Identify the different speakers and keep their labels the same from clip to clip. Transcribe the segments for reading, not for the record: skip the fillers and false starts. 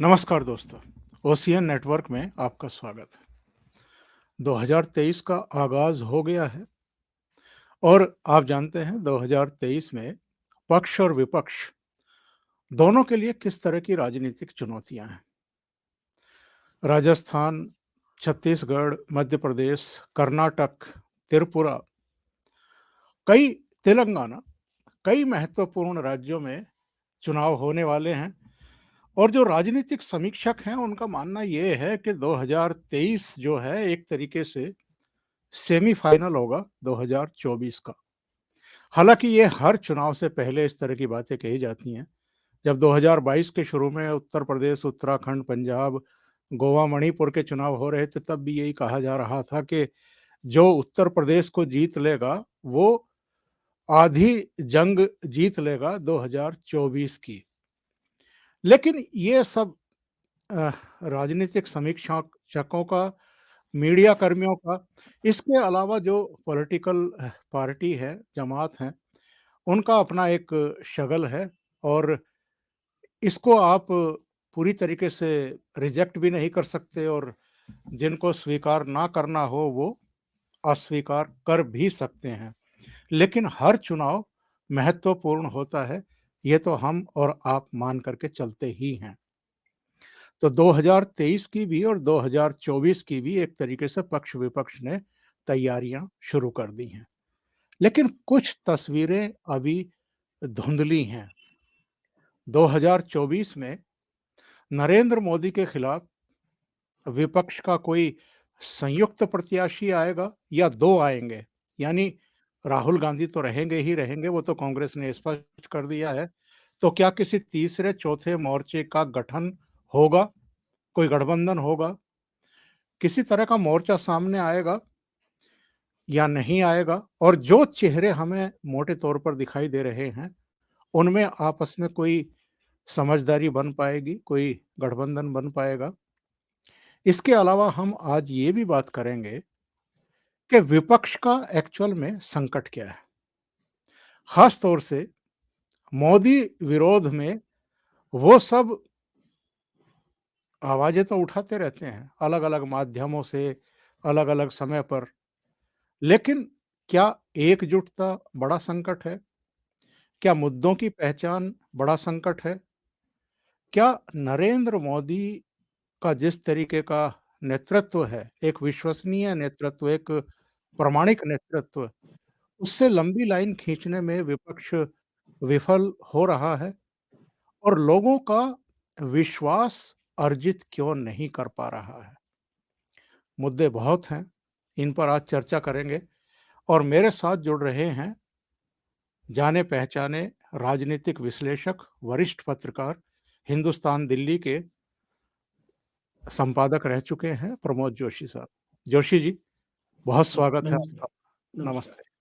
Speaker 1: नमस्कार दोस्तों, ocean network में आपका स्वागत है। 2023 का आगाज़ हो गया है और आप जानते हैं 2023 में पक्ष और विपक्ष दोनों के लिए किस तरह की राजनीतिक चुनौतियाँ हैं। राजस्थान, छत्तीसगढ़, मध्य प्रदेश, कर्नाटक, त्रिपुरा, कई तेलंगाना, कई महत्वपूर्ण राज्यों में चुनाव होने वाले हैं और जो राजनीतिक समीक्षक हैं उनका मानना ये है कि 2023 जो है एक तरीके से सेमीफाइनल होगा 2024 का। हालाँकि ये हर चुनाव से पहले इस तरह की बातें कही जाती हैं। जब 2022 के शुरू में उत्तर प्रदेश, उत्तराखंड, पंजाब, गोवा, मणिपुर के चुनाव हो रहे थे, तब भी यही कहा जा रहा था कि जो उत्तर प्रदेश को जीत लेगा, वो आधी जंग जीत लेगा 2024 की। लेकिन ये सब अ, राजनीतिक समीक्षकों का, मीडिया कर्मियों का, इसके अलावा जो पॉलिटिकल पार्टी है, जमात हैं, उनका अपना एक शगल है और इसको आप पूरी तरीके से रिजेक्ट भी नहीं कर सकते और जिनको स्वीकार ना करना हो, वो अस्वीकार कर भी सकते हैं। लेकिन हर चुनाव महत्वपूर्ण होता है, ये तो हम और आप मान कर के चलते ही हैं। तो 2023 की भी और 2024 की भी एक तरीके से पक्ष-विपक्ष ने तैयारियां शुरू कर दी हैं। लेकिन कुछ तस्वीरें अभी धुंधली हैं। 2024 में नरेंद्र मोदी के खिलाफ विपक्ष का कोई संयुक्त प्रत्याशी आएगा या 2 आएँगे। यानी राहुल गांधी तो रहेंगे ही रहेंगे, वो तो कांग्रेस ने स्पष्ट कर दिया है। तो क्या किसी तीसरे, चौथे मोर्चे का गठन होगा? कोई गठबंधन होगा? किसी तरह का मोर्चा सामने आएगा या नहीं आएगा? और जो चेहरे हमें मोटे तौर पर दिखाई दे रहे हैं, उनमें आपस में कोई समझदारी बन पाएगी, कोई गठबंधन बन पाएगा? इसके अलावा हम आज ये भी बात करेंगे कि विपक्ष का एक्चुअल में संकट क्या है? ख़ास तौर से मोदी विरोध में वो सब आवाज़ें तो उठाते रहते हैं, अलग-अलग माध्यमों से, अलग-अलग समय पर। लेकिन क्या एकजुटता बड़ा संकट है? क्या मुद्दों की पहचान बड़ा संकट है? क्या नरेंद्र मोदी का जिस तरीके का नेतृत्व है, एक विश्वसनीय नेतृत्व, एक प्रामाणिक नेतृत्व, उससे लंबी लाइन खींचने में विपक्ष विफल हो रहा है और लोगों का विश्वास अर्जित क्यों नहीं कर पा रहा है? मुद्दे बहुत हैं, इन पर आज चर्चा करेंगे और मेरे साथ जुड़ रहे हैं जाने-पहचाने राजनीतिक विश्लेषक, वरिष्ठ पत्रकार, हिंदुस्तान दिल्ली के संपादक रह चुके हैं प्रमोद जोशी साहब। जोशी जी, बहुत स्वागत है
Speaker 2: नमस्कार,
Speaker 1: आपका।
Speaker 2: नमस्कार।
Speaker 1: नमस्ते।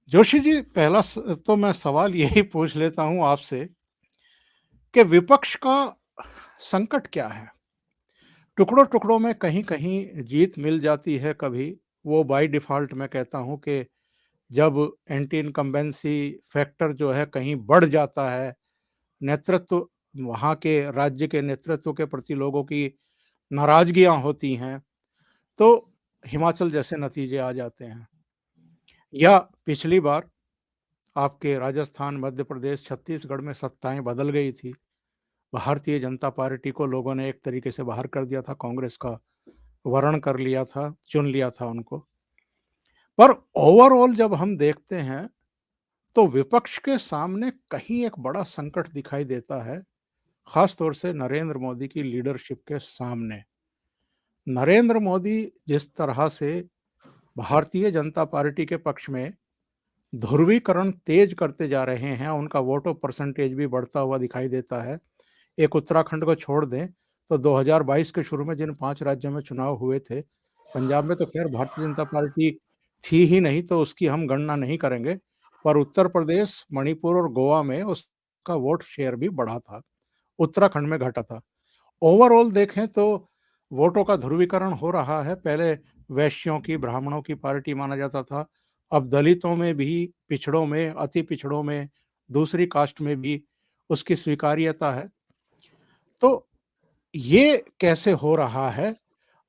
Speaker 1: जोशी जी, पहला तो मैं सवाल यही पूछ लेता हूँ आपसे कि विपक्ष का संकट क्या है? टुकड़ों-टुकड़ों में कहीं-कहीं जीत मिल जाती है कभी, वो बाय डिफ़ॉल्ट मैं कहता हूँ कि जब एंटी इनकम्बेंसी फैक्टर जो है कहीं बढ़ जाता है, नेतृत्व वहाँ के राज्य के नेतृत्व के प्रति लोगों की नाराज़गियाँ होती हैं, तो हिमाचल जैसे नतीजे आ जाते हैं। या पिछली बार आपके राजस्थान, मध्य प्रदेश, छत्तीसगढ़ में सत्ताएँ बदल गई थी। भारतीय जनता पार्टी को लोगों ने एक तरीके से बाहर कर दिया था, कांग्रेस का वर्ण कर लिया था, चुन लिया था उनको। पर ओवरऑल जब हम देखते हैं, तो विपक्ष के सामने कहीं एक बड़ा संकट दिखाई देता है, खास तौर से नरेंद्र मोदी की लीडरशिप के सामने। नरेंद्र मोदी जिस तरह से भारतीय जनता पार्टी के पक्ष में ध्रुवीकरण तेज करते जा रहे हैं, उनका वोट ऑफ परसेंटेज भी बढ़ता हुआ दिखाई देता है। एक उत्तराखंड को छोड़ दें, तो 2022 के शुरू में जिन 5 राज्यों में चुनाव हुए थे, पंजाब में तो खैर भारतीय जनता पार्टी थी ही नहीं, तो उसकी हम गणना नहीं करेंगे। पर उत्तर प्रदेश, मणिपुर और गोवा में उसका वोट शेयर भी बढ़ा था, उत्तराखंड में घटा था। ओवरऑल देखें तो वोटों का ध्रुवीकरण हो रहा है। पहले वैश्यों की, ब्राह्मणों की पार्टी माना जाता था, अब दलितों में भी, पिछड़ों में, अति पिछड़ों में, दूसरी कास्ट में भी उसकी स्वीकार्यता है। तो ये कैसे हो रहा है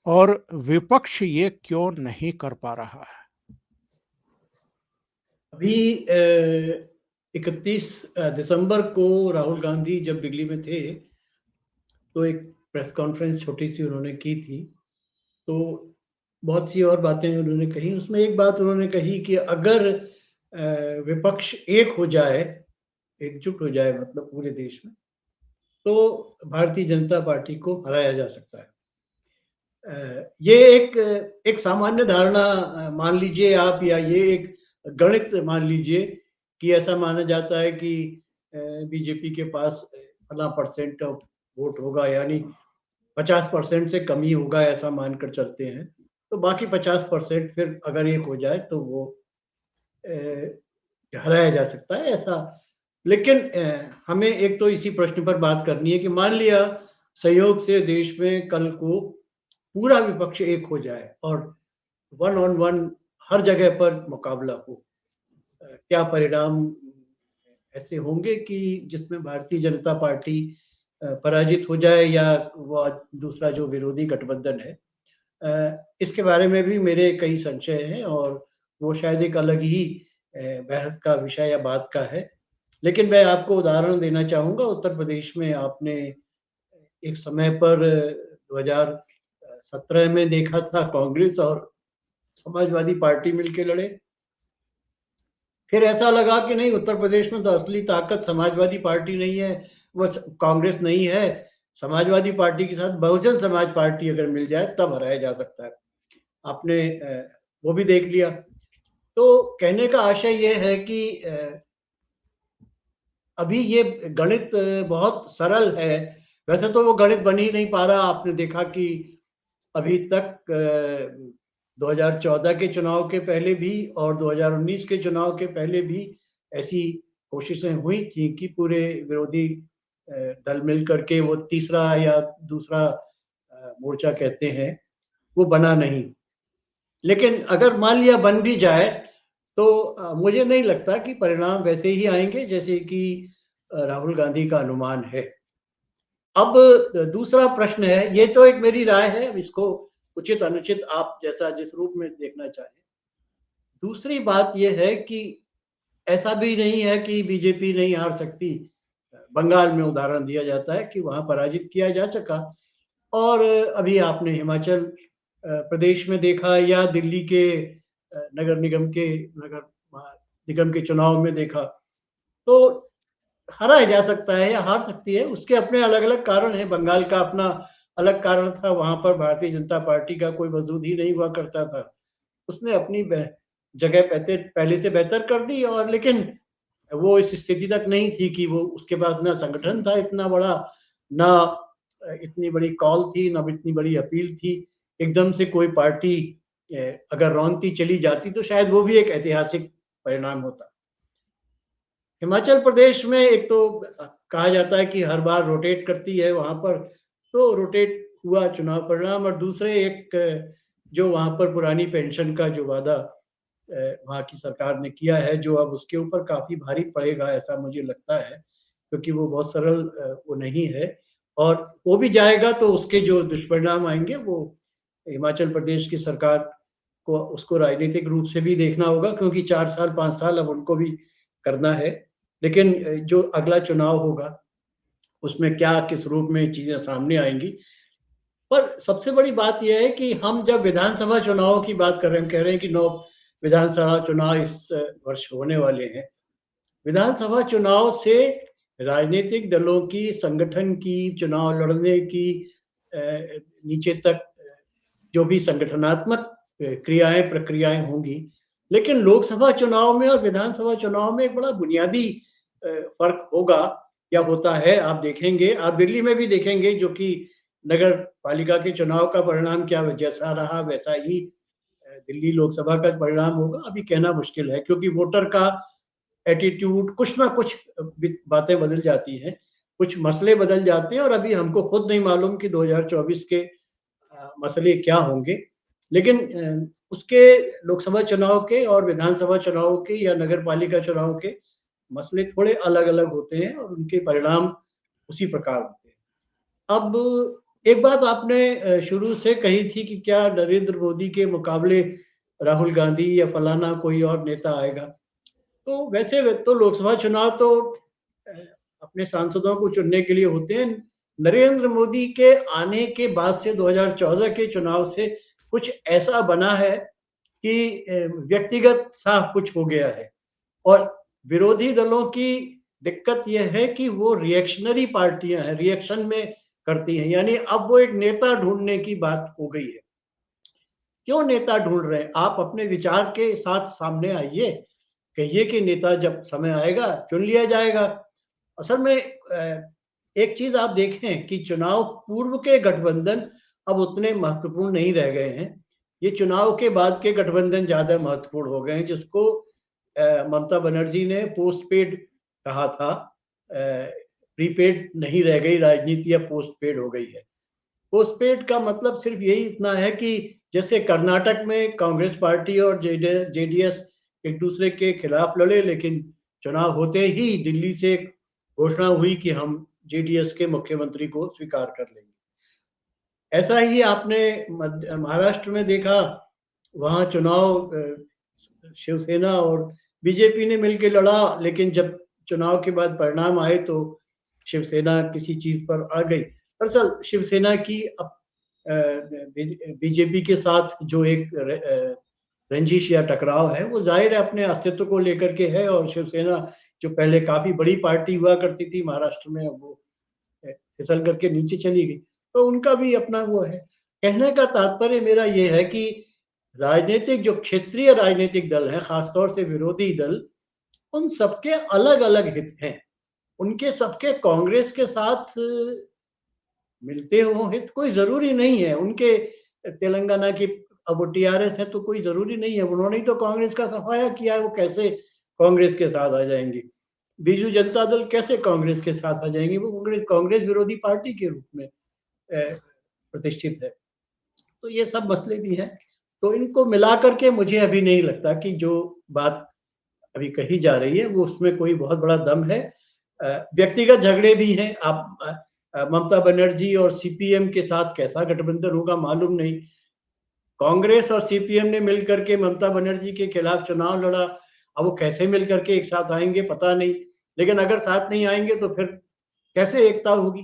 Speaker 1: और विपक्ष ये क्यों नहीं कर पा रहा है?
Speaker 2: अभी 31 दिसंबर को राहुल गांधी जब दिल्ली में थे, तो एक प्रेस कॉन्फ्रेंस छोटी-सी उन्होंने की थी। तो बहुत सी और बातें उन्होंने कही। उसमें एक बात उन्होंने कही कि अगर विपक्ष एक हो जाए, एकजुट हो जाए मतलब पूरे देश में, तो भारतीय जनता पार्टी को हराया जा सकता है। ये एक एक सामान्य धारणा मान लीजिए आप, या ये एक गणित मान लीजिए कि ऐसा माना जाता है कि बीजेपी के पास फला परसेंट ऑफ वोट होगा, यानी 50% से कम ही होगा, ऐसा मानकर चलते हैं। तो बाकी 50% फिर अगर एक हो जाए तो वो हराया जा सकता है, ऐसा। लेकिन हमें एक तो इसी प्रश्न पर बात करनी है कि मान लिया सहयोग से देश में कल को पूरा विपक्ष एक हो जाए और वन ऑन वन हर जगह पर मुकाबला हो, क्या परिणाम ऐसे होंगे कि जिसमें भारतीय जनता पार्टी पराजित हो जाए, या वो दूसरा जो विरोधी गठबंधन है। इसके बारे में भी मेरे कई संशय हैं और वो शायद एक अलग ही बहस का विषय या बात का है। लेकिन मैं आपको उदाहरण देना चाहूँगा, उत्तर प्रदेश में आपने एक समय पर 2017 में देखा था, कांग्रेस और समाजवादी पार्टी मिलके लड़े। फिर ऐसा लगा कि नहीं, उत्तर प्रदेश में तो असली ताकत समाजवादी पार्टी नहीं है, वो कांग्रेस नहीं है। समाजवादी पार्टी के साथ बहुजन समाज पार्टी अगर मिल जाए तब हराया जा सकता है। आपने वो भी देख लिया। तो कहने का आशय ये है कि अभी ये गणित बहुत सरल है। वैसे तो वो गणित बन ही नहीं पा रहा। आपने देखा कि अभी तक 2014 के चुनाव के पहले भी और 2019 के चुनाव के पहले भी ऐसी कोशिशें हुई थी कि पूरे विरोधी दल मिल करके वो तीसरा या दूसरा मोर्चा कहते हैं, वो बना नहीं। लेकिन अगर मान लिया बन भी जाए, तो मुझे नहीं लगता कि परिणाम वैसे ही आएँगे जैसे कि राहुल गांधी का अनुमान है। अब दूसरा प्रश्न है, ये तो एक मेरी राय है, अब इसको उचित-अनुचित आप जैसा जिस रूप में देखना चाहें। दूसरी बात ये है कि ऐसा भी नहीं है कि बीजेपी नहीं हार सकती। बंगाल में उदाहरण दिया जाता है कि वहाँ पराजित किया जा सका, और अभी आपने हिमाचल प्रदेश में देखा, या दिल्ली के नगर निगम के चुनाव में देखा। तो हराया जा सकता है या हार सकती है, उसके अपने अलग-अलग कारण हैं। बंगाल का अपना अलग कारण था, वहाँ पर भारतीय जनता पार्टी का कोई वजूद ही नहीं हुआ करता था। उसने अपनी जगह पहले से बेहतर कर दी, और लेकिन वो इस स्थिति तक नहीं थी कि वो उसके बाद ना संगठन था इतना बड़ा, ना इतनी बड़ी कॉल थी, ना इतनी बड़ी अपील थी। एकदम से कोई पार्टी अगर रौंदती चली जाती तो शायद वो भी एक ऐतिहासिक परिणाम होता। हिमाचल प्रदेश में एक तो कहा जाता है कि हर बार रोटेट करती है वहाँ पर, तो रोटेट हुआ चुनाव परिणाम। और दूसरे एक जो वहाँ पर पुरानी पेंशन का जो वादा वहाँ की सरकार ने किया है, जो अब उसके ऊपर काफ़ी भारी पड़ेगा ऐसा मुझे लगता है, क्योंकि वो बहुत सरल वो नहीं है। और वो भी जाएगा तो उसके जो दुष्परिणाम आएँगे वो हिमाचल प्रदेश की सरकार को उसको राजनीतिक रूप से भी देखना होगा, क्योंकि 4 साल 5 साल अब उनको भी करना है। लेकिन जो अगला चुनाव होगा, उसमें क्या किस रूप में चीज़ें सामने आएँगी। पर सबसे बड़ी बात ये है कि हम जब विधानसभा चुनाव की बात कर रहे हैं, हम कह रहे हैं कि 9 विधानसभा चुनाव इस वर्ष होने वाले हैं। विधानसभा चुनाव से राजनीतिक दलों की, संगठन की, चुनाव लड़ने की नीचे तक जो भी संगठनात्मक क्रियाएँ, प्रक्रियाएँ होंगी। लेकिन लोकसभा चुनाव में और विधानसभा चुनाव में एक बड़ा बुनियादी फ़र्क होगा या होता है। आप देखेंगे, आप दिल्ली में भी देखेंगे, जो कि नगर पालिका के चुनाव का परिणाम क्या जैसा रहा वैसा ही दिल्ली लोकसभा का परिणाम होगा। अभी कहना मुश्किल है, क्योंकि वोटर का एटीट्यूड, कुछ ना कुछ बातें बदल जाती हैं, कुछ मसले बदल जाते हैं, और अभी हमको खुद नहीं मालूम कि 2024 के मसले क्या होंगे। लेकिन उसके लोकसभा चुनाव के और विधानसभा चुनाव के या नगर पालिका चुनाव के मसले थोड़े अलग-अलग होते हैं और उनके परिणाम उसी प्रकार होते हैं। अब एक बात आपने शुरू से कही थी कि क्या नरेंद्र मोदी के मुकाबले राहुल गांधी या फलाना कोई और नेता आएगा। तो वैसे तो लोकसभा चुनाव तो अ, अपने सांसदों को चुनने के लिए होते हैं। नरेंद्र मोदी के आने के बाद से 2014 के चुनाव से कुछ ऐसा बना है कि व्यक्तिगत सा कुछ हो गया है और विरोधी दलों की दिक्कत यह है कि वो रिएक्शनरी पार्टियां हैं, रिएक्शन में करती हैं, यानी अब वो एक नेता ढूंढने की बात हो गई है। क्यों नेता ढूंढ रहे हैं? आप अपने विचार के साथ सामने आइए, कहिए कि नेता जब समय आएगा चुन लिया जाएगा। असल में एक चीज आप देखें कि चुनाव पूर्व के गठबंधन अब उतने महत्वपूर्ण नहीं रह गए हैं। ये चुनाव के बाद के गठबंधन ज्यादा महत्वपूर्ण हो गए हैं, जिसको ममता बनर्जी ने पोस्ट पेड कहा था। प्रीपेड नहीं रह गई राजनीति, अब पोस्ट पेड हो गई है। पोस्ट पेड का मतलब सिर्फ यही इतना है कि जैसे कर्नाटक में कांग्रेस पार्टी और जेडीएस एक दूसरे के खिलाफ लड़े, लेकिन चुनाव होते ही दिल्ली से घोषणा हुई कि हम जेडीएस के मुख्यमंत्री को स्वीकार कर लेंगे। ऐसा ही आपने महाराष्ट्र में देखा। वहां चुनाव शिवसेना और बीजेपी ने मिलकर लड़ा, लेकिन जब चुनाव के बाद परिणाम आए तो शिवसेना किसी चीज पर आ गई। दरअसल शिवसेना की अब बीजेपी के साथ जो एक रंजिश या टकराव है, वो जाहिर है अपने अस्तित्व को लेकर के है। और शिवसेना जो पहले काफी बड़ी पार्टी हुआ करती थी महाराष्ट्र में, अब वो फिसल करके नीचे चली गई। तो उनका भी अपना वो है। कहने का तात्पर्य मेरा ये है कि राजनीतिक जो क्षेत्रीय राजनीतिक दल हैं, खासतौर से विरोधी दल, उन सबके अलग अलग हित हैं। उनके सबके कांग्रेस के साथ मिलते हों हित कोई जरूरी नहीं है। उनके तेलंगाना की अब वो टीआरएस है तो कोई जरूरी नहीं है। उन्होंने तो कांग्रेस का सफाया किया है, वो कैसे कांग्रेस के साथ आ जाएंगे। बीजू जनता दल कैसे कांग्रेस के साथ आ जाएंगे? वो कांग्रेस कांग्रेस विरोधी पार्टी के रूप में प्रतिष्ठित है। तो ये सब मसले भी हैं। तो इनको मिला करके मुझे अभी नहीं लगता कि जो बात अभी कही जा रही है वो उसमें कोई बहुत बड़ा दम है। व्यक्तिगत झगड़े भी हैं। आप ममता बनर्जी और सीपीएम के साथ कैसा गठबंधन होगा मालूम नहीं। कांग्रेस और सीपीएम ने मिलकर के ममता बनर्जी के खिलाफ चुनाव लड़ा। अब वो कैसे मिलकर के एक साथ आएंगे पता नहीं, लेकिन अगर साथ नहीं आएंगे तो फिर कैसे एकता होगी?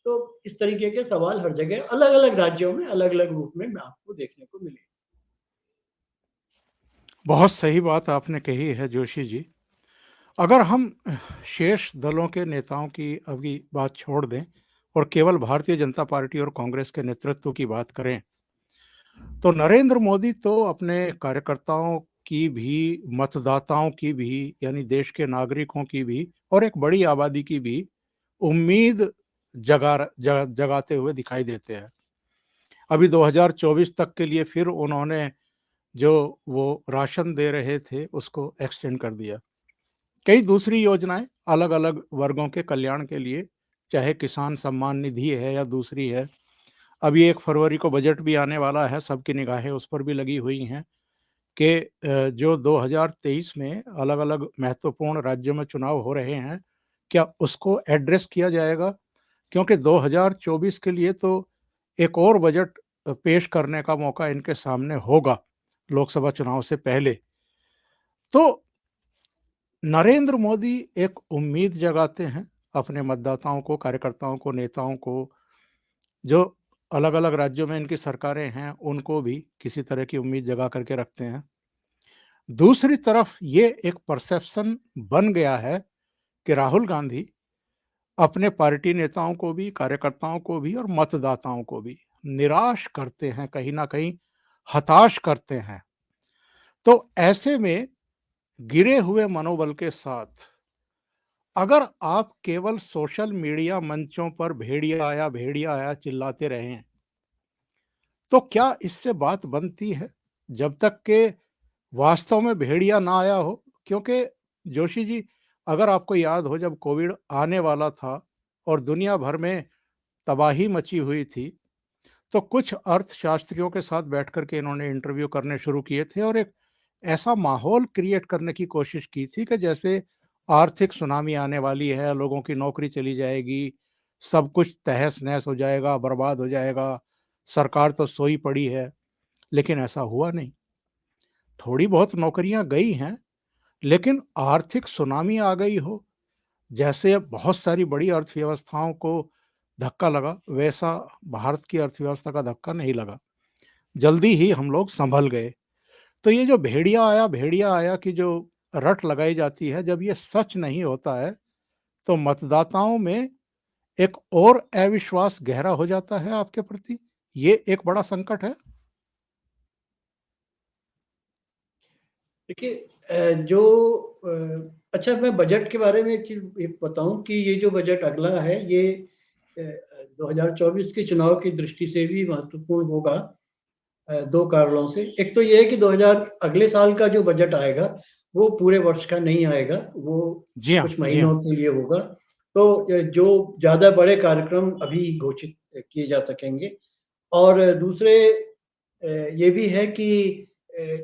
Speaker 2: तो इस तरीके के सवाल हर जगह अलग अलग राज्यों में अलग अलग रूप में आपको देखने को मिले।
Speaker 1: बहुत सही बात आपने कही है जोशी जी। अगर हम शेष दलों के नेताओं की अभी बात छोड़ दें और केवल भारतीय जनता पार्टी और कांग्रेस के नेतृत्व की बात करें, तो नरेंद्र मोदी तो अपने कार्यकर्ताओं की भी, मतदाताओं की भी, यानी देश के नागरिकों की भी और एक बड़ी आबादी की भी उम्मीद जगाते हुए दिखाई देते हैं। अभी 2024 तक के लिए फिर उन्होंने जो वो राशन दे रहे थे उसको एक्सटेंड कर दिया। कई दूसरी योजनाएं अलग अलग वर्गों के कल्याण के लिए, चाहे किसान सम्मान निधि है या दूसरी है। अभी 1 फरवरी को बजट भी आने वाला है, सबकी निगाहें उस पर भी लगी हुई हैं कि जो 2023 में अलग अलग महत्वपूर्ण राज्यों में चुनाव हो रहे हैं, क्या उसको एड्रेस किया जाएगा? क्योंकि 2024 के लिए तो एक और बजट पेश करने का मौका इनके सामने होगा लोकसभा चुनाव से पहले। तो नरेंद्र मोदी एक उम्मीद जगाते हैं अपने मतदाताओं को, कार्यकर्ताओं को, नेताओं को, जो अलग-अलग राज्यों में इनकी सरकारें हैं, उनको भी किसी तरह की उम्मीद जगा करके रखते हैं। दूसरी तरफ ये एक परसेप्शन बन गया है कि राहुल गांधी अपने पार्टी नेताओं को भी, कार्यकर्ताओं को भी और मतदाताओं को भी निराश करते हैं, कहीं न कहीं हताश करते हैं। तो ऐसे में गिरे हुए मनोबल के साथ अगर आप केवल सोशल मीडिया मंचों पर भेड़िया आया चिल्लाते रहें, तो क्या इससे बात बनती है? जब तक के वास्तव में भेड़िया ना आया हो। क्योंकि जोशी जी, अगर आपको याद हो जब कोविड आने वाला था और दुनिया भर में तबाही मची हुई थी, तो कुछ अर्थशास्त्रियों के साथ बैठ कर के इन्होंने इंटरव्यू करने शुरू किए थे और एक ऐसा माहौल क्रिएट करने की कोशिश की थी कि जैसे आर्थिक सुनामी आने वाली है, लोगों की नौकरी चली जाएगी, सब कुछ तहस-नहस हो जाएगा, बर्बाद हो जाएगा, सरकार तो सोई पड़ी है, लेकिन ऐसा हुआ नहीं। थोड़ी बहुत नौकरियाँ गई हैं, लेकिन आर्थिक सुनामी आ गई हो, जैसे बहुत सारी बड़ी अर्थव्यवस्थाओं को धक्का लगा, वैसा भारत की अर्थव्यवस्था का धक्का नहीं लगा। जल्दी ही हम लोग सँभल गए। तो ये जो भेड़िया आया की जो रट लगाई जाती है, जब ये सच नहीं होता है, तो मतदाताओं में एक और अविश्वास गहरा हो जाता है आपके प्रति। ये एक बड़ा संकट है।
Speaker 2: देखिए जो अच्छा मैं बजट के बारे में एक चीज़ एक बताऊँ कि ये जो बजट अगला है ये 2024 के चुनाव की दृष्टि से भी महत्वपूर्ण होगा 2 कारणों से। एक तो ये है कि 2000 अगले साल का जो बजट आएगा, वो पूरे वर्ष का नहीं आएगा, वो
Speaker 1: जी हाँ,
Speaker 2: कुछ
Speaker 1: जी
Speaker 2: महीनों
Speaker 1: हाँ।
Speaker 2: के लिए होगा। तो जो ज़्यादा बड़े कार्यक्रम अभी घोषित किए जा सकेंगे और दूसरे ये भी है कि अ,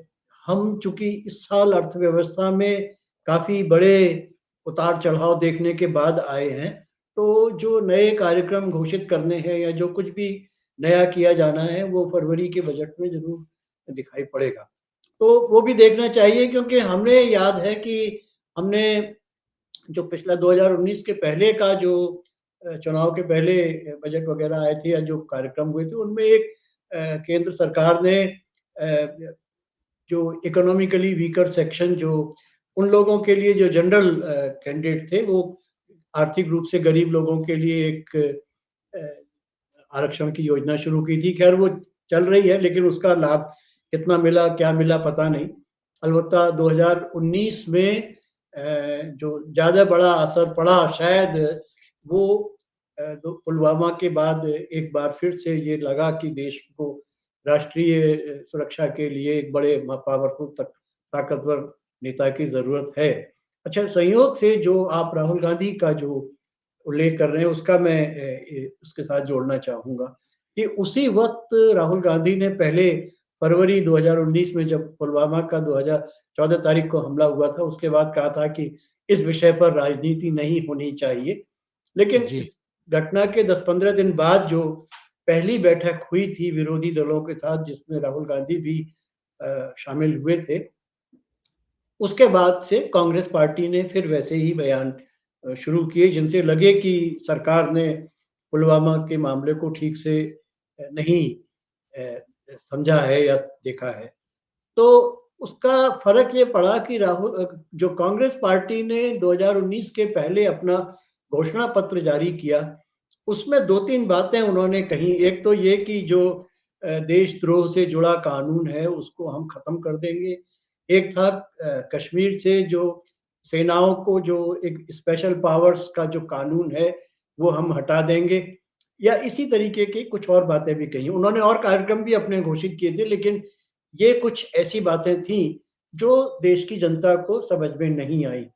Speaker 2: हम चूँकि इस साल अर्थव्यवस्था में काफ़ी बड़े उतार-चढ़ाव देखने के बाद आए हैं, तो जो नए कार्यक्रम घोषित करने हैं या जो कुछ भी नया किया जाना है, वो फरवरी के बजट में ज़रूर दिखाई पड़ेगा। तो वो भी देखना चाहिए क्योंकि हमें याद है कि हमने जो पिछला 2019 के पहले का जो चुनाव के पहले बजट वगैरह आए थे या जो कार्यक्रम हुए थे, उनमें एक केंद्र सरकार ने जो इकोनॉमिकली वीकर सेक्शन जो उन लोगों के लिए जो जनरल कैंडिडेट थे, वो आर्थिक रूप से गरीब लोगों के लिए एक आरक्षण की योजना शुरू की थी। ख़ैर वो चल रही है लेकिन उसका लाभ कितना मिला, क्या मिला पता नहीं। अलबत्ता 2019 में जो ज़्यादा बड़ा असर पड़ा शायद वो दो पुलवामा के बाद एक बार फिर से ये लगा कि देश को राष्ट्रीय सुरक्षा के लिए एक बड़े पावरफुल ताकतवर नेता की ज़रूरत है। अच्छा संयोग से जो आप राहुल गांधी का जो उल्लेख कर रहे हैं उसका मैं उसके साथ जोड़ना चाहूँगा कि उसी वक़्त राहुल गांधी ने पहले फरवरी 2019 में जब पुलवामा का 2014 तारीख को हमला हुआ था, उसके बाद कहा था कि इस विषय पर राजनीति नहीं होनी चाहिए। लेकिन
Speaker 1: जी,
Speaker 2: इस घटना के 10-15 दिन बाद जो पहली बैठक हुई थी विरोधी दलों के साथ जिसमें राहुल गांधी भी शामिल हुए थे, उसके बाद से कांग्रेस पार्टी ने फिर वैसे ही बयान शुरू किए जिनसे लगे कि सरकार ने पुलवामा के मामले को ठीक से नहीं समझा है या देखा है। तो उसका फ़र्क ये पड़ा कि जो कांग्रेस पार्टी ने 2019 के पहले अपना घोषणा पत्र जारी किया, उसमें 2-3 बातें उन्होंने कही। एक तो ये कि जो देशद्रोह से जुड़ा कानून है, उसको हम खत्म कर देंगे। एक था कश्मीर से जो सेनाओं को जो एक स्पेशल पावर्स का जो कानून है, वो हम हटा देंगे या इसी तरीके की कुछ और बातें भी कही। उन्होंने और कार्यक्रम भी अपने घोषित किए थे, लेकिन ये कुछ ऐसी बातें थी, जो देश की जनता को समझ में नहीं आई।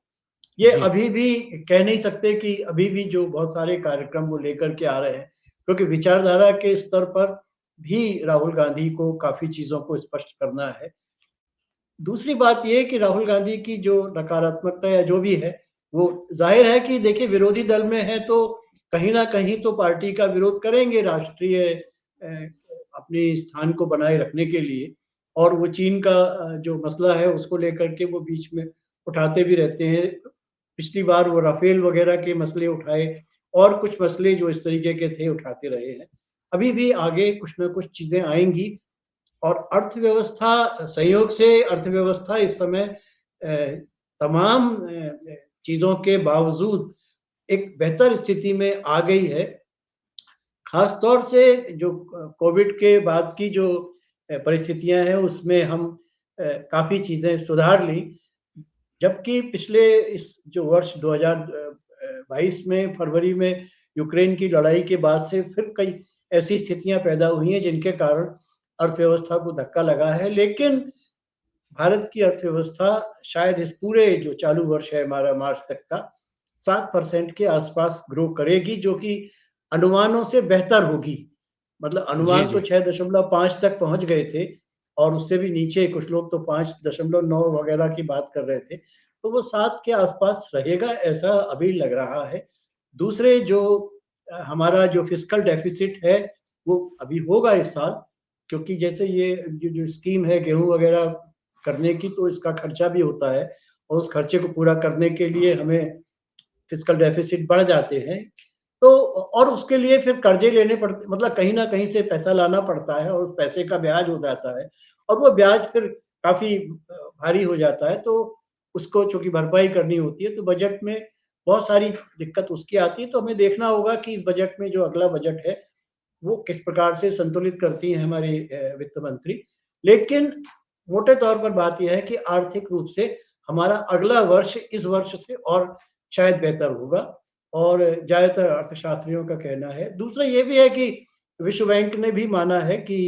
Speaker 2: ये
Speaker 1: जी।
Speaker 2: अभी भी कह नहीं सकते कि अभी भी जो बहुत सारे कार्यक्रम वो लेकर के आ रहे हैं, क्योंकि विचारधारा के स्तर पर भी राहुल गांधी को काफ़ी चीज़ों को स्पष्ट करना है। दूसरी बात ये है कि राहुल गांधी की जो नकारात्मकता या जो भी है, वो ज़ाहिर है कि देखिए विरोधी दल में है तो कहीं न कहीं तो पार्टी का विरोध करेंगे राष्ट्रीय अपने स्थान को बनाए रखने के लिए और वो चीन का जो मसला है उसको लेकर के वो बीच में उठाते भी रहते हैं। पिछली बार वो राफेल वगैरह के मसले उठाए और कुछ मसले जो इस तरीके के थे उठाते रहे हैं। अभी भी आगे कुछ न कुछ चीज़ें आएँगी और अर्थव्यवस्था संयोग से अर्थव्यवस्था इस समय तमाम चीज़ों के बावजूद एक बेहतर स्थिति में आ गई है। ख़ास तौर से जो कोविड के बाद की जो परिस्थितियाँ हैं उसमें हम काफ़ी चीज़ें सुधार ली। जबकि पिछले इस जो वर्ष 2022 में फरवरी में यूक्रेन की लड़ाई के बाद से फिर कई ऐसी स्थितियाँ पैदा हुई हैं जिनके कारण अर्थव्यवस्था को धक्का लगा है। लेकिन भारत की अर्थव्यवस्था शायद इस पूरे जो चालू वर्ष है हमारा मार्च तक का 7% के आसपास ग्रो करेगी जो कि अनुमानों से बेहतर होगी। मतलब
Speaker 1: जी,
Speaker 2: अनुमान तो
Speaker 1: जी।
Speaker 2: 6.5 तक पहुँच गए थे और उससे भी नीचे कुछ लोग तो 5.9 वगैरह की बात कर रहे थे। तो वो 7 के आसपास रहेगा ऐसा अभी लग रहा है। दूसरे जो हमारा जो फिस्कल डेफिसिट है वो अभी होगा इस साल, क्योंकि जैसे ये जो स्कीम है गेहूँ वगैरह करने की, तो इसका खर्चा भी होता है और उस खर्चे को पूरा करने के लिए हमें फिस्कल डेफिसिट बढ़ जाते हैं। तो और उसके लिए फिर कर्जे लेने पड़ते, मतलब कहीं न कहीं से पैसा लाना पड़ता है और उस पैसे का ब्याज हो जाता है और वो ब्याज फिर काफ़ी भारी हो जाता है, तो उसको चूँकि भरपाई करनी होती है, तो बजट में बहुत सारी दिक्कत उसकी आती है। तो हमें देखना होगा कि इस बजट में जो अगला बजट है, वो किस प्रकार से संतुलित करती हैं हमारी वित्त मंत्री। लेकिन मोटे तौर पर बात ये है कि आर्थिक रूप से हमारा अगला वर्ष इस वर्ष से और शायद बेहतर होगा और ज़्यादातर अर्थशास्त्रियों का कहना है। दूसरा ये भी है कि विश्व बैंक ने भी माना है कि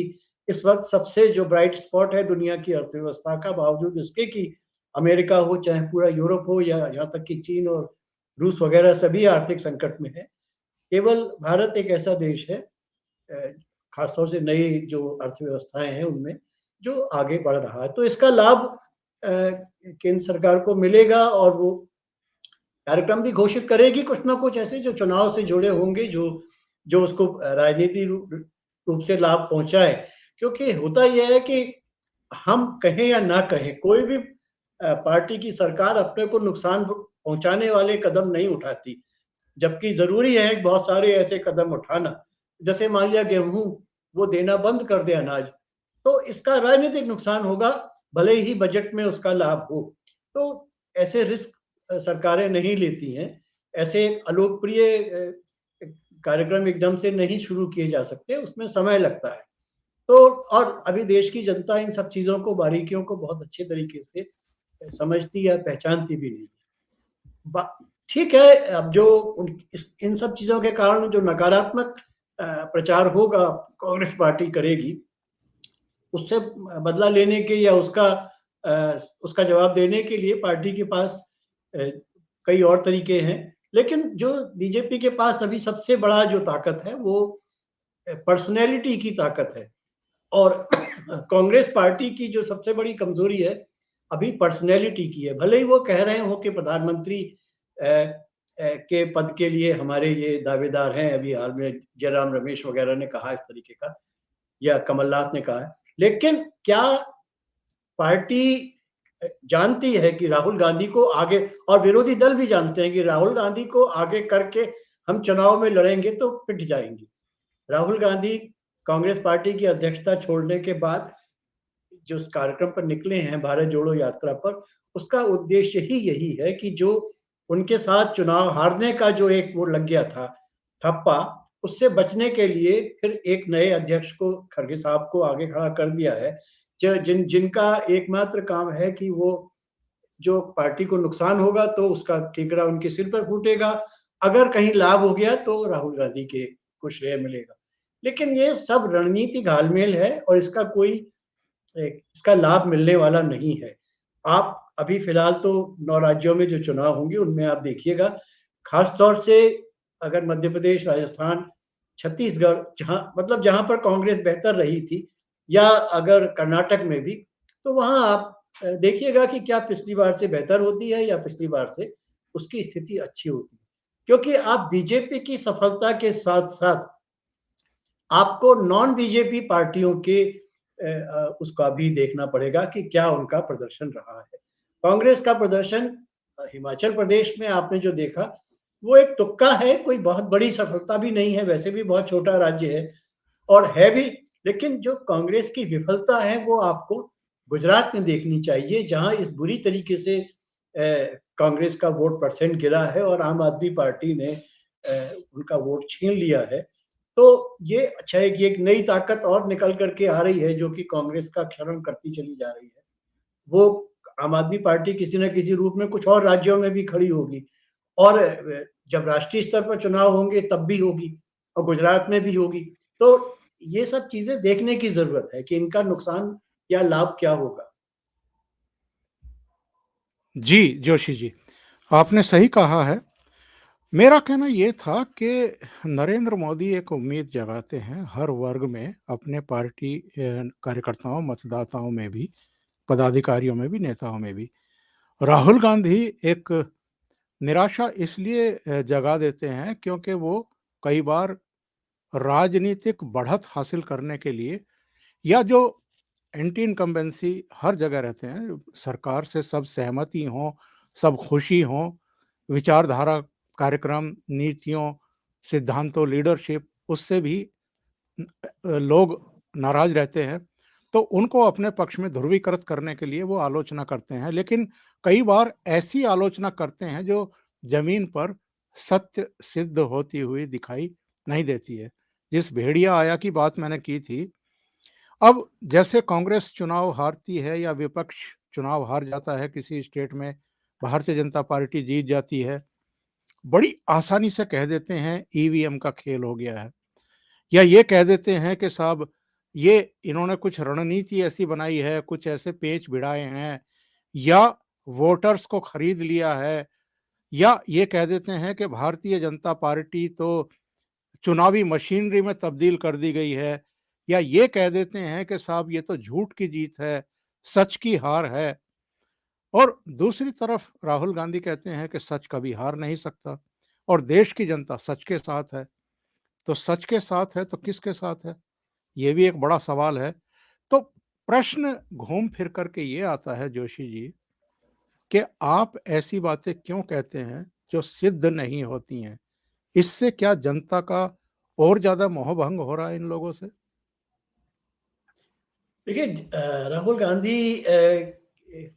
Speaker 2: इस वक़्त सबसे जो ब्राइट स्पॉट है दुनिया की अर्थव्यवस्था का, बावजूद इसके कि अमेरिका हो, चाहे पूरा यूरोप हो या यहाँ तक कि चीन और रूस वगैरह सभी आर्थिक संकट में है। केवल भारत एक ऐसा देश है, खासतौर से नई जो अर्थव्यवस्थाएँ हैं उनमें, जो आगे बढ़ रहा है। तो इसका लाभ केंद्र सरकार को मिलेगा और वो कार्यक्रम भी घोषित करेगी कुछ ना कुछ ऐसे जो चुनाव से जुड़े होंगे, जो जो उसको राजनीति रूप से लाभ पहुँचाए। क्योंकि होता ये है कि हम कहें या ना कहें, कोई भी पार्टी की सरकार अपने को नुकसान पहुँचाने वाले कदम नहीं उठाती। जबकि ज़रूरी है बहुत सारे ऐसे कदम उठाना। जैसे मान लिया गेहूँ वो देना बंद कर दे अनाज, तो इसका राजनीतिक नुकसान होगा, भले ही बजट में उसका लाभ हो। तो ऐसे रिस्क सरकारें नहीं लेती हैं। ऐसे अलोकप्रिय कार्यक्रम एकदम से नहीं शुरू किए जा सकते, उसमें समय लगता है। तो और अभी देश की जनता इन सब चीज़ों को, बारीकियों को बहुत अच्छे तरीके से समझती है, पहचानती भी नहीं। बा ठीक है, अब जो इन सब चीज़ों के कारण जो नकारात्मक प्रचार होगा, कांग्रेस पार्टी करेगी, उससे बदला लेने के या उसका जवाब देने के लिए पार्टी के पास अ, कई और तरीके हैं। लेकिन जो बीजेपी के पास अभी सबसे बड़ा जो ताकत है, वो पर्सनैलिटी की ताकत है और कांग्रेस पार्टी की जो सबसे बड़ी कमज़ोरी है, अभी पर्सनैलिटी की है। भले ही वो कह रहे हों कि प्रधानमंत्री के पद के लिए हमारे ये दावेदार हैं, अभी हाल में जयराम रमेश वगैरह ने कहा इस तरीके का या कमलनाथ ने कहा है। लेकिन क्या पार्टी जानती है कि राहुल गांधी को आगे, और विरोधी दल भी जानते हैं कि राहुल गांधी को आगे करके हम चुनाव में लड़ेंगे तो पिट जाएँगे। राहुल गांधी कांग्रेस पार्टी की अध्यक्षता छोड़ने के बाद जो उस कार्यक्रम पर निकले हैं, भारत जोड़ो यात्रा पर, उसका उद्देश्य ही यही है कि जो उनके साथ चुनाव हारने का जो एक वो लग गया था ठप्पा, उससे बचने के लिए फिर एक नए अध्यक्ष को, खड़गे साहब को आगे खड़ा कर दिया है। जिनका एकमात्र काम है कि वो जो पार्टी को नुकसान होगा तो उसका ठीकरा उनके सिर पर फूटेगा, अगर कहीं लाभ हो गया तो राहुल गांधी के को श्रेय मिलेगा। लेकिन ये सब रणनीतिक घालमेल है और इसका लाभ मिलने वाला नहीं है। आप अभी फ़िलहाल तो 9 राज्यों में जो चुनाव होंगे, उनमें आप देखिएगा, ख़ास तौर से अगर मध्य प्रदेश, राजस्थान, छत्तीसगढ़, जहाँ पर कांग्रेस बेहतर रही थी, या अगर कर्नाटक में भी, तो वहाँ आप देखिएगा कि क्या पिछली बार से बेहतर होती है या पिछली बार से उसकी स्थिति अच्छी होती है। क्योंकि आप बीजेपी की सफलता के साथ-साथ आपको नॉन बीजेपी पार्टियों के उसका भी देखना पड़ेगा कि क्या उनका प्रदर्शन रहा है। कांग्रेस का प्रदर्शन हिमाचल प्रदेश में आपने जो देखा, वो एक तुक्का है, कोई बहुत बड़ी सफलता भी नहीं है, वैसे भी बहुत छोटा राज्य है और है भी, लेकिन जो कांग्रेस की विफलता है, वो आपको गुजरात में देखनी चाहिए, जहाँ इस बुरी तरीके से कांग्रेस का वोट परसेंट गिरा है और आम आदमी पार्टी ने उनका वोट छीन लिया है। तो ये अच्छा है कि एक नई ताकत और निकल कर के आ रही है, जो कि कांग्रेस का क्षरण करती चली जा रही है। वो आम आदमी पार्टी किसी न किसी रूप में कुछ और राज्यों में भी खड़ी होगी और जब राष्ट्रीय स्तर पर चुनाव होंगे तब भी होगी और गुजरात में भी होगी। तो ये सब चीज़ें देखने की ज़रूरत है कि इनका नुकसान या लाभ क्या होगा।
Speaker 1: जी, जोशी जी, आपने सही कहा है। मेरा कहना ये था कि नरेंद्र मोदी एक उम्मीद जगाते हैं हर वर्ग में, अपने पार्टी कार्यकर्ताओं, मतदाताओं में भी, पदाधिकारियों में भी, नेताओं में भी। राहुल गांधी एक निराशा इसलिए जगा देते हैं क्योंकि वो कई बार राजनीतिक बढ़त हासिल करने के लिए या जो एंटी इनकम्बेंसी हर जगह रहते हैं, सरकार से सब सहमति हो, सब खुशी हो, विचारधारा, कार्यक्रम, नीतियों, सिद्धांतों, लीडरशिप उससे भी लोग नाराज़ रहते हैं, तो उनको अपने पक्ष में ध्रुवीकृत करने के लिए वो आलोचना करते हैं। लेकिन कई बार ऐसी आलोचना करते हैं जो ज़मीन पर सत्य सिद्ध होती हुई दिखाई नहीं देती है। जिस भेड़िया आया की बात मैंने की थी, अब जैसे कांग्रेस चुनाव हारती है या विपक्ष चुनाव हार जाता है किसी स्टेट में, भारतीय जनता पार्टी जीत जाती है, बड़ी आसानी से कह देते हैं ईवीएम का खेल हो गया है। या ये कह देते हैं कि साहब ये इन्होंने कुछ रणनीति ऐसी बनाई है, कुछ ऐसे पेच भिड़ाए हैं या वोटर्स को खरीद लिया है, या ये कह देते हैं कि भारतीय जनता पार्टी तो चुनावी मशीनरी में तब्दील कर दी गई है, या ये कह देते हैं कि साहब ये तो झूठ की जीत है, सच की हार है। और दूसरी तरफ राहुल गांधी कहते हैं कि सच कभी हार नहीं सकता और देश की जनता सच के साथ है। तो सच के साथ है तो किसके साथ है? ये भी एक बड़ा सवाल है। तो प्रश्न घूम फिर कर के ये आता है जोशी जी कि आप ऐसी बातें क्यों कहते हैं जो सिद्ध नहीं होती हैं? इससे क्या जनता का और ज़्यादा मोहभंग हो रहा है इन लोगों से?
Speaker 2: देखिए राहुल गांधी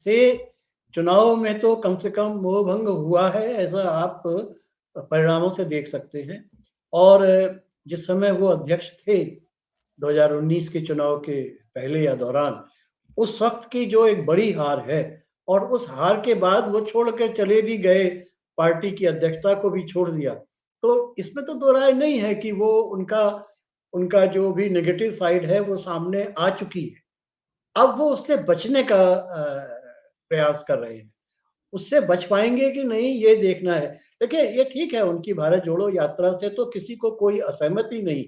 Speaker 2: से चुनाव में तो कम से कम मोहभंग हुआ है, ऐसा आप परिणामों से देख सकते हैं। और जिस समय वो अध्यक्ष थे 2019 के चुनाव के पहले या दौरान, उस वक़्त की जो एक बड़ी हार है और उस हार के बाद वो छोड़ के चले भी गए, पार्टी की अध्यक्षता को भी छोड़ दिया। तो इसमें तो दो राय नहीं है कि वो उनका उनका जो भी नेगेटिव साइड है वो सामने आ चुकी है। अब वो उससे बचने का प्रयास कर रहे हैं। उससे बच पाएँगे कि नहीं ये देखना है। देखिए ये ठीक है उनकी भारत जोड़ो यात्रा से तो किसी को कोई असहमति नहीं।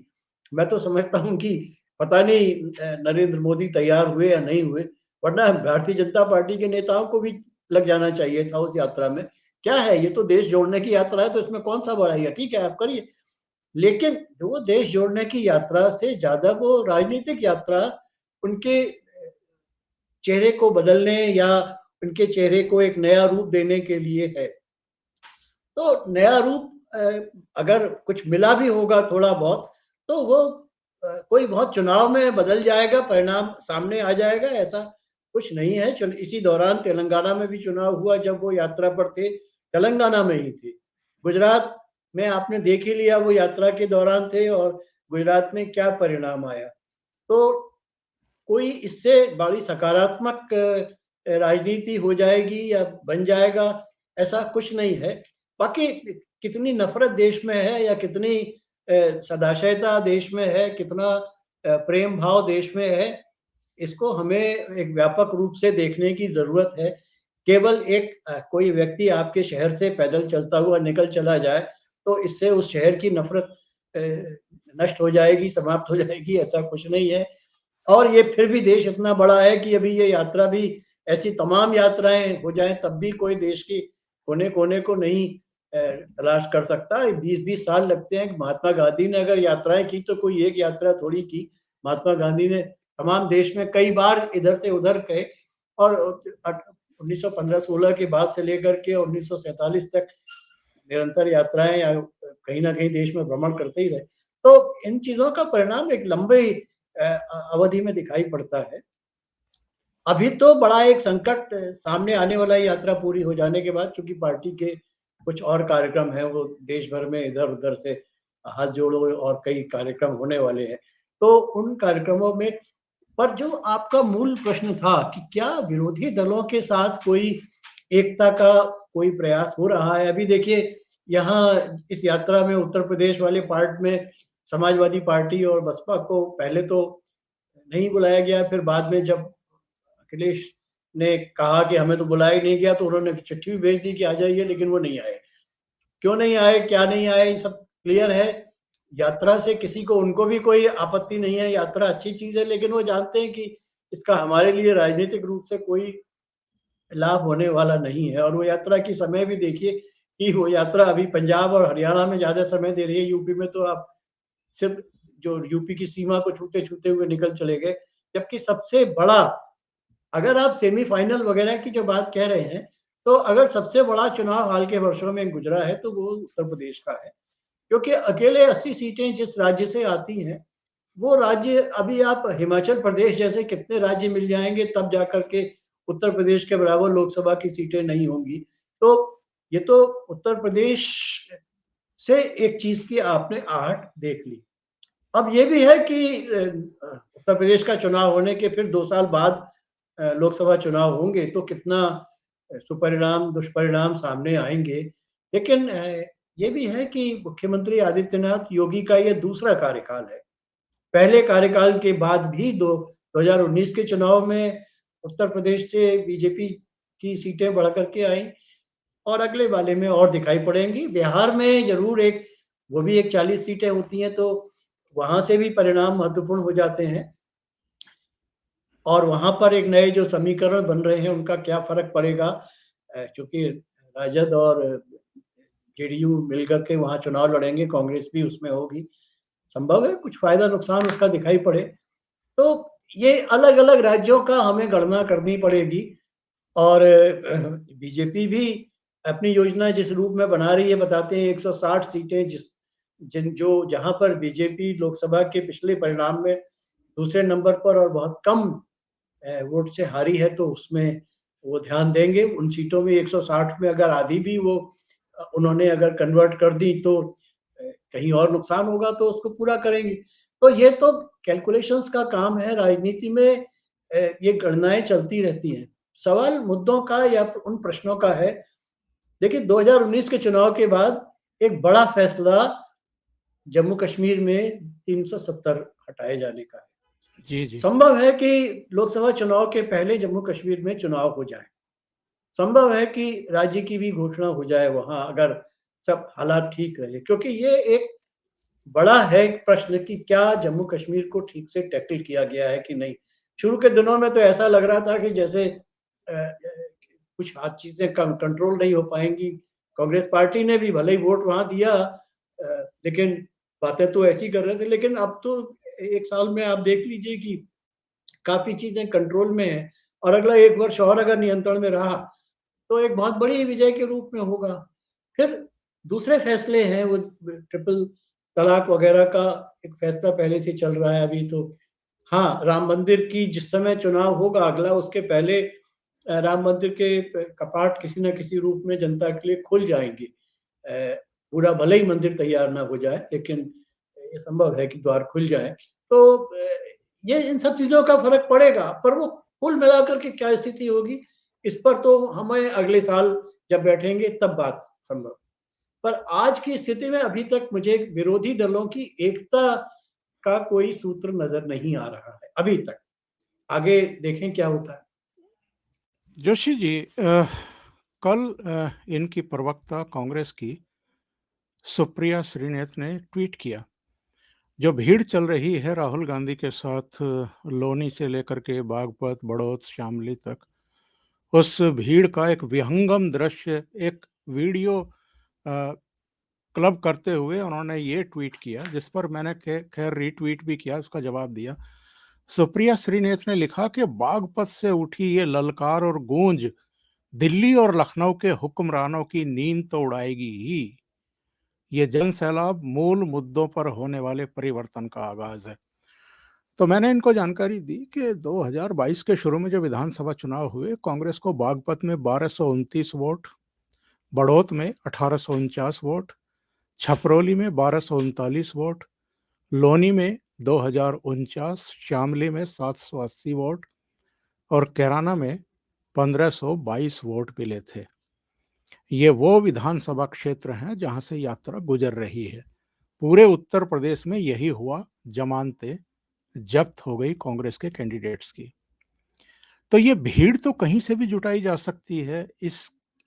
Speaker 2: मैं तो समझता हूँ कि पता नहीं नरेंद्र मोदी तैयार हुए या नहीं हुए, वरना भारतीय जनता पार्टी के नेताओं को भी लग जाना चाहिए था उस यात्रा में। क्या है ये तो देश जोड़ने की यात्रा है तो इसमें कौन-सा बुराई है? ठीक है आप करिए। लेकिन वो देश जोड़ने की यात्रा से ज़्यादा वो राजनीतिक यात्रा उनके चेहरे को बदलने या उनके चेहरे को एक नया रूप देने के लिए है। तो नया रूप अगर कुछ मिला भी होगा थोड़ा बहुत, तो वो कोई बहुत चुनाव में बदल जाएगा, परिणाम सामने आ जाएगा, ऐसा कुछ नहीं है। चुन इसी दौरान तेलंगाना में भी चुनाव हुआ जब वो यात्रा पर थे, तेलंगाना में ही थे। गुजरात में आपने देख ही लिया वो यात्रा के दौरान थे और गुजरात में क्या परिणाम आया। तो कोई इससे बड़ी सकारात्मक राजनीति हो जाएगी या बन जाएगा, ऐसा कुछ नहीं है। बाकी कितनी नफ़रत देश में है या कितनी सदाशयता देश में है, कितना प्रेम भाव देश में है, इसको हमें एक व्यापक रूप से देखने की ज़रूरत है। केवल एक कोई व्यक्ति आपके शहर से पैदल चलता हुआ निकल चला जाए, तो इससे उस शहर की नफ़रत नष्ट हो जाएगी, समाप्त हो जाएगी, ऐसा कुछ नहीं है। और ये फिर भी देश इतना बड़ा है कि अभी ये यात्रा भी ऐसी तमाम यात्राएँ हो जाएँ तब भी कोई देश की कोने-कोने को नहीं तलाश कर सकता। 20-20 साल लगते हैं। महात्मा गांधी ने अगर यात्राएँ की तो कोई एक यात्रा थोड़ी की। महात्मा गांधी ने तमाम देश में कई बार इधर से उधर गए और 1915-16 के बाद से लेकर के 1947 तक निरंतर यात्राएँ या कहीं न कहीं देश में भ्रमण करते ही रहे। तो इन चीज़ों का परिणाम एक लंबे अवधि में दिखाई पड़ता है। अभी तो बड़ा एक संकट सामने आने वाला है यात्रा पूरी हो जाने के बाद क्योंकि पार्टी के कुछ और कार्यक्रम हैं, वो देश भर में इधर-उधर से हाथ जोड़ो और कई कार्यक्रम होने वाले हैं। तो उन कार्यक्रमों में पर जो आपका मूल प्रश्न था कि क्या विरोधी दलों के साथ कोई एकता का कोई प्रयास हो रहा है? अभी देखिए यहाँ इस यात्रा में उत्तर प्रदेश वाले पार्ट में समाजवादी पार्टी और बसपा को पहले तो नहीं बुलाया गया, फिर बाद में जब अखिलेश ने कहा कि हमें तो बुलाया ही नहीं गया, तो उन्होंने चिट्ठी भी भेज दी कि आ जाइए, लेकिन वो नहीं आए। क्यों नहीं आए, क्या नहीं आए, ये सब क्लियर है। यात्रा से किसी को उनको भी कोई आपत्ति नहीं है, यात्रा अच्छी चीज़ है, लेकिन वो जानते हैं कि इसका हमारे लिए राजनीतिक रूप से कोई लाभ होने वाला नहीं है और वो यात्रा के समय भी देखिए कि वो यात्रा अभी पंजाब और हरियाणा में ज़्यादा समय दे रही है, यूपी में तो आप सिर्फ़ जो यूपी की सीमा को छूते-छूते हुए निकल चले गए। जबकि सबसे बड़ा, अगर आप सेमीफ़ाइनल वगैरह की जो बात कह रहे हैं, तो अगर सबसे बड़ा चुनाव हाल के वर्षों में गुज़रा है, तो वो उत्तर प्रदेश का है। क्योंकि अकेले 80 सीटें जिस राज्य से आती हैं, वो राज्य, अभी आप हिमाचल प्रदेश जैसे कितने राज्य मिल जाएँगे तब जाकर के उत्तर प्रदेश के बराबर लोकसभा की सीटें नहीं होंगी। तो ये तो उत्तर प्रदेश से एक चीज़ की आपने आहट देख ली। अब ये भी है कि उत्तर प्रदेश का चुनाव होने के फिर 2 साल बाद लोकसभा चुनाव होंगे, तो कितना सुपरिणाम, दुष्परिणाम सामने आएँगे। लेकिन ये भी है कि मुख्यमंत्री आदित्यनाथ योगी का ये दूसरा कार्यकाल है। पहले कार्यकाल के बाद भी 2019 के चुनाव में उत्तर प्रदेश से बीजेपी की सीटें बढ़ कर के आई और अगले वाले में और दिखाई पड़ेंगी। बिहार में ज़रूर एक, वो भी एक 40 सीटें होती हैं, तो वहाँ से भी परिणाम महत्वपूर्ण हो जाते हैं और वहाँ पर एक नए जो समीकरण बन रहे हैं, उनका क्या फ़र्क पड़ेगा, क्योंकि राजद और जेडीयू मिलकर के वहाँ चुनाव लड़ेंगे, कांग्रेस भी उसमें होगी। संभव है कुछ फ़ायदा-नुकसान उसका दिखाई पड़े। तो ये अलग-अलग राज्यों का हमें गणना करनी पड़ेगी और बीजेपी भी अपनी योजना जिस रूप में बना रही है, बताते हैं 160 सीटें, जहाँ पर बीजेपी लोकसभा के पिछले परिणाम में दूसरे नंबर पर और बहुत कम वोट से हारी है, तो उसमें वो ध्यान देंगे। उन सीटों में 160 में अगर आधी भी वो उन्होंने अगर कन्वर्ट कर दी, तो कहीं और नुकसान होगा तो उसको पूरा करेंगे। तो ये तो कैलकुलेशंस का काम है, राजनीति में ये गणनाएँ चलती रहती हैं। सवाल मुद्दों का या उन प्रश्नों का है। देखिए 2019 के चुनाव के बाद एक बड़ा फैसला जम्मू कश्मीर में 370 हटाए जाने का है।
Speaker 1: जी, जी।
Speaker 2: संभव है कि लोकसभा चुनाव के पहले जम्मू कश्मीर में चुनाव हो जाए। संभव है कि राज्य की भी घोषणा हो जाए वहाँ, अगर सब हालात ठीक रहे। क्योंकि ये एक बड़ा है प्रश्न कि क्या जम्मू कश्मीर को ठीक से टैकल किया गया है कि नहीं। शुरू के दिनों में तो ऐसा लग रहा था कि जैसे कुछ चीज़ें कंट्रोल नहीं हो पाएँगी। कांग्रेस पार्टी ने भी भले ही वोट वहाँ दिया, लेकिन बातें तो ऐसी कर रहे थे। लेकिन अब तो 1 साल में आप देख लीजिए कि काफ़ी चीज़ें कंट्रोल में हैं और अगला 1 वर्ष और अगर नियंत्रण में रहा, तो एक बहुत बड़ी विजय के रूप में होगा। फिर दूसरे फैसले हैं, वो ट्रिपल तलाक वगैरह का एक फैसला पहले से चल रहा है अभी तो। हाँ, राम मंदिर की जिस समय चुनाव होगा अगला, उसके पहले राम मंदिर के कपाट किसी न किसी रूप में जनता के लिए खुल जाएँगे। पूरा भले ही मंदिर तैयार ना हो जाए, लेकिन ये संभव है कि द्वार खुल जाएँ। तो ये इन सब चीज़ों का फ़र्क पड़ेगा, पर वो कुल मिलाकर के क्या स्थिति होगी, इस पर तो हमें अगले साल जब बैठेंगे तब बात संभव। पर आज की स्थिति में अभी तक मुझे विरोधी दलों की एकता का कोई सूत्र नज़र नहीं आ रहा है, अभी तक। आगे देखें क्या होता है।
Speaker 1: जोशी जी, कल इनकी प्रवक्ता कांग्रेस की सुप्रिया श्रीनेत ने ट्वीट किया, जो भीड़ चल रही है राहुल गांधी के साथ लोनी से लेकर के बागपत, बड़ौत, शामली तक, उस भीड़ का एक विहंगम दृश्य, एक वीडियो अ, क्लब करते हुए उन्होंने ये ट्वीट किया, जिस पर मैंने खैर रीट्वीट भी किया, उसका जवाब दिया। सुप्रिया श्रीनेत ने लिखा कि बागपत से उठी ये ललकार और गूंज दिल्ली और लखनऊ के हुक्मरानों की नींद तो उड़ाएगी ही। ये जन सैलाब मूल मुद्दों पर होने वाले परिवर्तन का आगाज है। तो मैंने इनको जानकारी दी कि 2022 के शुरू में जो विधानसभा चुनाव हुए, कांग्रेस को बागपत में 1229 वोट, बड़ौत में 1849 वोट, छपरौली में 1239 वोट, लोनी में 2049, शामली में 780 वोट और कैराना में 1522 वोट मिले थे। ये वो विधानसभा क्षेत्र हैं जहां से यात्रा गुजर रही है। पूरे उत्तर प्रदेश में यही हुआ, जमानतें जब्त हो गई कांग्रेस के कैंडिडेट्स की। तो ये भीड़ तो कहीं से भी जुटाई जा सकती है।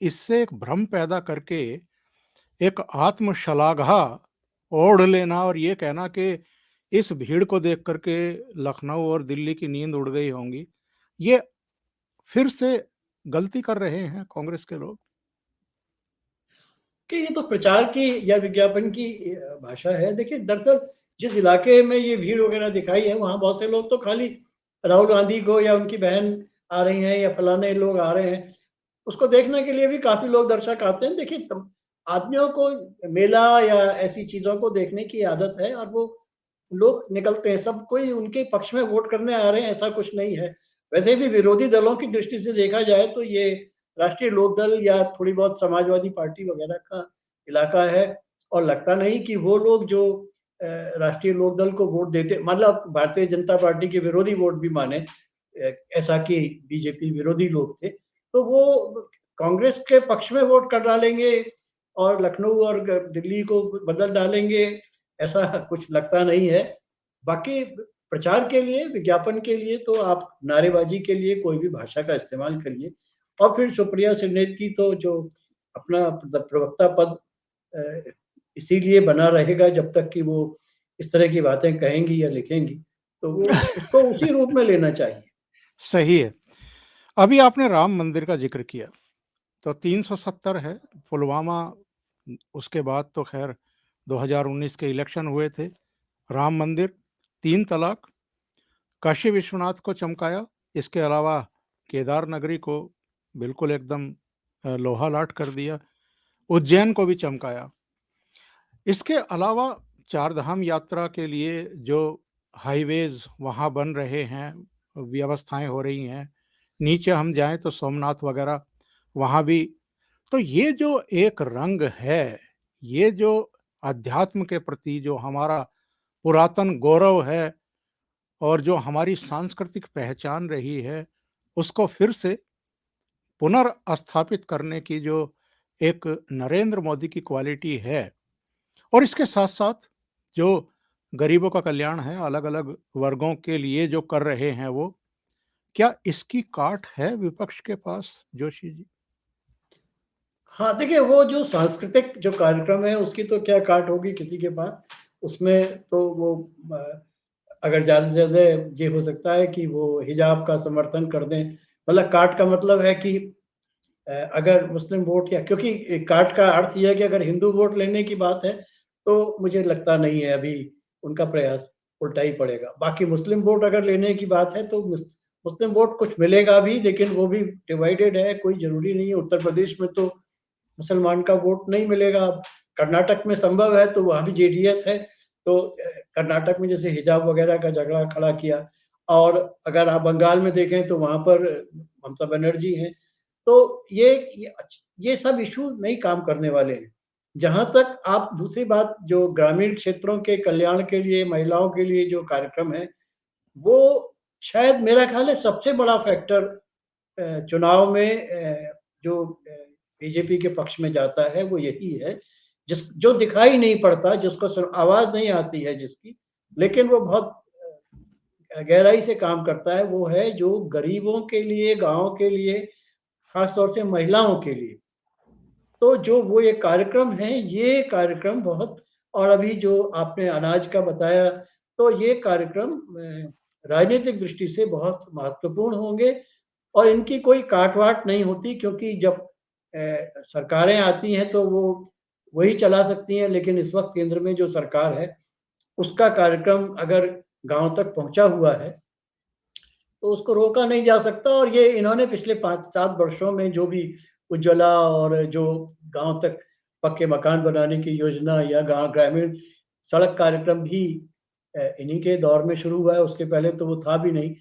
Speaker 1: इससे एक भ्रम पैदा करके एक आत्मशलाघा ओढ़ लेना और ये कहना कि इस भीड़ को देख करके लखनऊ और दिल्ली की नींद उड़ गई होंगी, ये फिर से गलती कर रहे हैं कांग्रेस के लोग।
Speaker 2: कि ये तो प्रचार की या विज्ञापन की भाषा है। देखिए, दरअसल जिस इलाके में ये भीड़ वगैरह दिखाई है, वहाँ बहुत से लोग तो खाली राहुल गांधी को या उनकी बहन आ रही हैं या फलाने लोग आ रहे हैं, उसको देखने के लिए भी काफ़ी लोग दर्शक आते हैं। देखिए, तम आदमियों को मेला या ऐसी चीज़ों को देखने की आदत है और वो लोग निकलते हैं। सब कोई उनके पक्ष में वोट करने आ रहे हैं, ऐसा कुछ नहीं है। वैसे भी विरोधी दलों की दृष्टि से देखा जाए तो ये राष्ट्रीय लोकदल या थोड़ी बहुत समाजवादी पार्टी वगैरह का इलाका है और लगता नहीं कि वो लोग जो राष्ट्रीय लोकदल को वोट देते, मतलब भारतीय जनता पार्टी के विरोधी वोट भी माने, ऐसा कि बीजेपी विरोधी लोग थे, तो वो कांग्रेस के पक्ष में वोट कर डालेंगे और लखनऊ और दिल्ली को बदल डालेंगे, ऐसा कुछ लगता नहीं है। बाकी प्रचार के लिए, विज्ञापन के लिए तो आप नारेबाजी के लिए कोई भी भाषा का इस्तेमाल करिए। और फिर सुप्रिया श्रीनेत की तो जो अपना प्रवक्ता पद इसीलिए बना रहेगा जब तक कि वो इस तरह की बातें कहेंगी या लिखेंगी, तो वो उसको उसी रूप में लेना चाहिए।
Speaker 1: सही है। अभी आपने राम मंदिर का ज़िक्र किया, तो 370 है, पुलवामा, उसके बाद तो ख़ैर 2019 के इलेक्शन हुए थे, राम मंदिर, 3 तलाक, काशी विश्वनाथ को चमकाया, इसके अलावा केदार नगरी को बिल्कुल एकदम लोहा लाट कर दिया, उज्जैन को भी चमकाया। इसके अलावा चार धाम यात्रा के लिए जो हाईवेज़ वहाँ बन रहे हैं, व्यवस्थाएँ हो रही हैं, नीचे हम जाएँ तो सोमनाथ वगैरह, वहाँ भी। तो ये जो एक रंग है, ये जो अध्यात्म के प्रति जो हमारा पुरातन गौरव है और जो हमारी सांस्कृतिक पहचान रही है, उसको फिर से पुनर्स्थापित करने की जो एक नरेंद्र मोदी की क्वालिटी है, और इसके साथ-साथ जो गरीबों का कल्याण है, अलग-अलग वर्गों के लिए जो कर रहे हैं वो, क्या इसकी काट है विपक्ष के पास, जोशी जी?
Speaker 2: हाँ, देखिए, वो जो सांस्कृतिक जो कार्यक्रम है उसकी तो क्या काट होगी किसी के पास। उसमें तो वो अ, अगर ज़्यादा से ज़्यादा ये हो सकता है कि वो हिजाब का समर्थन कर दें। मतलब काट का मतलब है कि अगर मुस्लिम वोट, या क्योंकि काट का अर्थ ये है कि अगर हिंदू वोट लेने की बात है, तो मुझे लगता नहीं है अभी उनका प्रयास उल्टा ही पड़ेगा। बाकी मुस्लिम वोट अगर लेने की बात है तो मुस्लिम वोट कुछ मिलेगा भी, लेकिन वो भी डिवाइडेड है, कोई ज़रूरी नहीं है। उत्तर प्रदेश में तो मुसलमान का वोट नहीं मिलेगा। अब कर्नाटक में संभव है तो वहाँ भी जेडीएस है, तो कर्नाटक में जैसे हिजाब वगैरह का झगड़ा खड़ा किया, और अगर आप बंगाल में देखें तो वहाँ पर ममता बनर्जी हैं। तो ये सब इश्यू नहीं काम करने वाले हैं। जहाँ तक आप दूसरी बात, जो ग्रामीण क्षेत्रों के कल्याण के लिए, महिलाओं के लिए जो कार्यक्रम है, वो शायद मेरा ख़्याल है सबसे बड़ा फैक्टर चुनाव में जो बीजेपी के पक्ष में जाता है वो यही है, जो दिखाई नहीं पड़ता, जिसको आवाज़ नहीं आती है जिसकी, लेकिन वो बहुत गहराई से काम करता है, वो है जो गरीबों के लिए, गाँव के लिए, खास तौर से महिलाओं के लिए। तो जो वो ये कार्यक्रम है, ये कार्यक्रम बहुत, और अभी जो आपने अनाज का बताया, तो ये कार्यक्रम राजनीतिक दृष्टि से बहुत महत्वपूर्ण होंगे और इनकी कोई काट-वाट नहीं होती, क्योंकि जब सरकारें आती हैं तो वो वही चला सकती हैं, लेकिन इस वक़्त केंद्र में जो सरकार है, उसका कार्यक्रम अगर गाँव तक पहुँचा हुआ है, तो उसको रोका नहीं जा सकता। और ये इन्होंने पिछले 5-7 वर्षों में जो भी उज्ज्वला और जो गाँव तक पक्के मकान बनाने की योजना या गाँव ग्रामीण सड़क कार्यक्रम भी इन्हीं के दौर में शुरू हुआ है, उसके पहले तो वो था भी नहीं।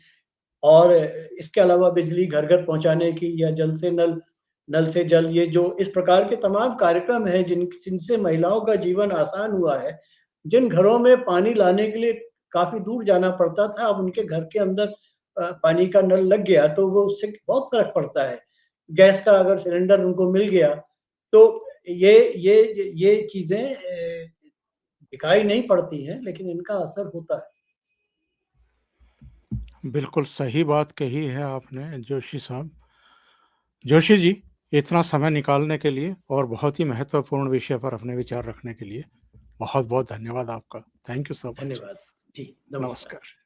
Speaker 2: और इसके अलावा बिजली घर-घर पहुँचाने की, या जल से नल, नल से जल, ये जो इस प्रकार के तमाम कार्यक्रम हैं जिनसे महिलाओं का जीवन आसान हुआ है। जिन घरों में पानी लाने के लिए काफ़ी दूर जाना पड़ता था, अब उनके घर के अंदर पानी का नल लग गया, तो वो उससे बहुत फ़र्क पड़ता है। गैस का अगर सिलेंडर उनको मिल गया, तो ये चीज़ें दिखाई नहीं पड़ती हैं, लेकिन इनका असर होता है।
Speaker 1: बिल्कुल सही बात कही है आपने जोशी साहब। जोशी जी, इतना समय निकालने के लिए और बहुत ही महत्वपूर्ण विषय पर अपने विचार रखने के लिए बहुत-बहुत धन्यवाद आपका। Thank you so much.
Speaker 2: धन्यवाद। जी, नमस्कार।
Speaker 1: नमस्कार।